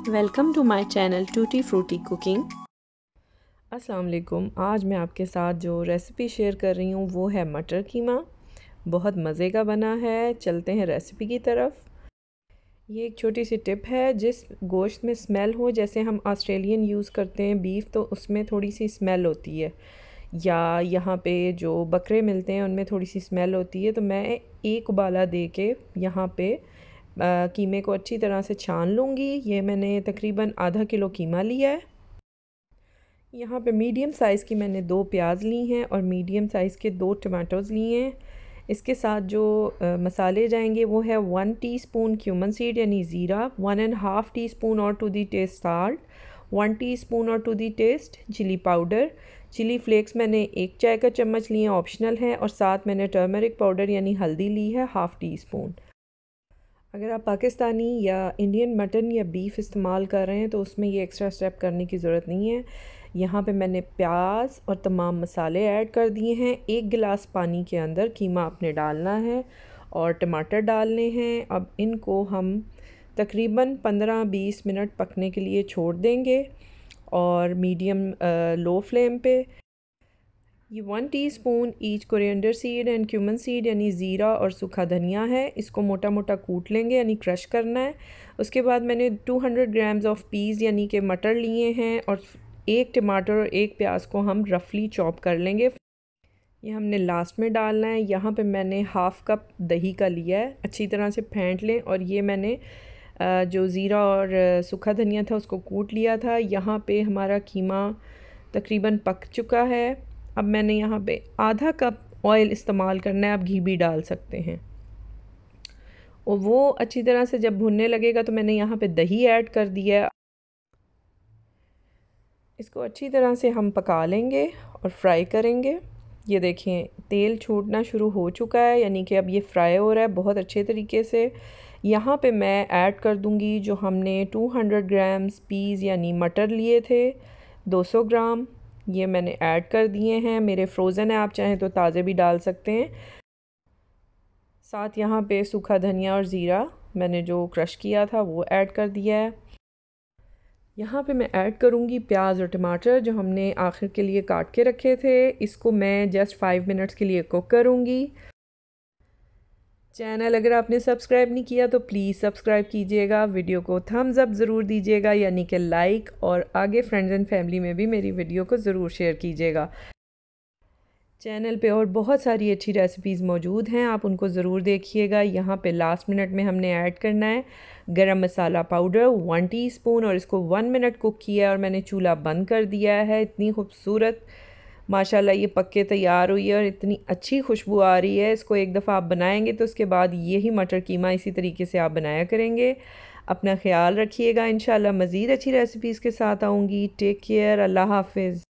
Welcome to my channel tutti frutti cooking. अस्सलाम वालेकुम। आज मैं आपके साथ जो रेसिपी शेयर कर रही हूँ वो है मटर कीमा। बहुत मज़े का बना है। चलते हैं रेसिपी की तरफ। ये एक छोटी सी टिप है, जिस गोश्त में स्मेल हो, जैसे हम ऑस्ट्रेलियन यूज़ करते हैं बीफ, तो उसमें थोड़ी सी स्मेल होती है, या यहाँ पे जो बकरे मिलते हैं उनमें थोड़ी सी स्मेल होती है। तो मैं एक उबाला दे के यहाँ पे कीमे को अच्छी तरह से छान लूँगी। ये मैंने तकरीबन आधा किलो कीमा लिया है। यहाँ पे मीडियम साइज़ की मैंने 2 प्याज ली हैं और मीडियम साइज़ के 2 टमाटोज़ लिए हैं। इसके साथ जो मसाले जाएंगे वो है 1 टीस्पून क्यूमन सीड यानी ज़ीरा, 1.5 टीस्पून और to the taste salt, 1 teaspoon और to the taste chili powder. Chili flakes मैंने 1 चाय का चम्मच लिए, ऑप्शनल है। और साथ मैंने टर्मरिक पाउडर यानी हल्दी ली है, हाफ़ टीस्पून। अगर आप पाकिस्तानी या इंडियन मटन या बीफ इस्तेमाल कर रहे हैं तो उसमें ये एक्स्ट्रा स्टेप करने की ज़रूरत नहीं है। यहाँ पे मैंने प्याज और तमाम मसाले ऐड कर दिए हैं। 1 गिलास पानी के अंदर कीमा आपने डालना है और टमाटर डालने हैं। अब इनको हम तकरीबन 15-20 मिनट पकने के लिए छोड़ देंगे और मीडियम लो फ्लेम पे। ये 1 teaspoon each coriander seed and cumin seed यानी ज़ीरा और सूखा धनिया है। इसको मोटा मोटा कूट लेंगे यानी क्रश करना है। उसके बाद मैंने 200 ग्राम्स ऑफ पीस यानी कि मटर लिए हैं और 1 टमाटर और 1 प्याज को हम रफली चॉप कर लेंगे। ये हमने लास्ट में डालना है। यहाँ पे मैंने हाफ़ कप दही का लिया है, अच्छी तरह से फेंट लें। और ये मैंने जो ज़ीरा और सूखा धनिया था उसको कूट लिया था। यहाँ पे हमारा कीमा तकरीबन पक चुका है। अब मैंने यहाँ पे आधा कप ऑयल इस्तेमाल करना है, आप घी भी डाल सकते हैं। और वो अच्छी तरह से जब भुनने लगेगा तो मैंने यहाँ पे दही ऐड कर दिया है। इसको अच्छी तरह से हम पका लेंगे और फ्राई करेंगे। ये देखें तेल छूटना शुरू हो चुका है, यानी कि अब ये फ्राई हो रहा है बहुत अच्छे तरीके से। यहाँ पे मैं ऐड कर दूँगी जो हमने 200 ग्राम्स पीस यानी मटर लिए थे, 200 ग्राम ये मैंने ऐड कर दिए हैं। मेरे फ्रोज़न है, आप चाहें तो ताज़े भी डाल सकते हैं। साथ यहाँ पे सूखा धनिया और ज़ीरा मैंने जो क्रश किया था वो ऐड कर दिया है। यहाँ पे मैं ऐड करूँगी प्याज और टमाटर जो हमने आखिर के लिए काट के रखे थे। इसको मैं जस्ट 5 मिनट्स के लिए कुक करूँगी। चैनल अगर आपने सब्सक्राइब नहीं किया तो प्लीज़ सब्सक्राइब कीजिएगा, वीडियो को थम्स अप ज़रूर दीजिएगा यानी कि लाइक, और आगे फ्रेंड्स एंड फैमिली में भी मेरी वीडियो को ज़रूर शेयर कीजिएगा। चैनल पे और बहुत सारी अच्छी रेसिपीज़ मौजूद हैं, आप उनको ज़रूर देखिएगा। यहाँ पे लास्ट मिनट में हमने ऐड करना है गरम मसाला पाउडर 1 टीस्पून और इसको 1 मिनट कुक किया है और मैंने चूल्हा बंद कर दिया है। इतनी खूबसूरत माशाल्लाह ये पक के तैयार हुई है और इतनी अच्छी खुशबू आ रही है। इसको एक दफ़ा आप बनाएंगे तो उसके बाद यही मटर कीमा इसी तरीके से आप बनाया करेंगे। अपना ख्याल रखिएगा। इंशाल्लाह मज़ीद अच्छी रेसिपीज़ के साथ आऊँगी। Take care. अल्लाह हाफिज़।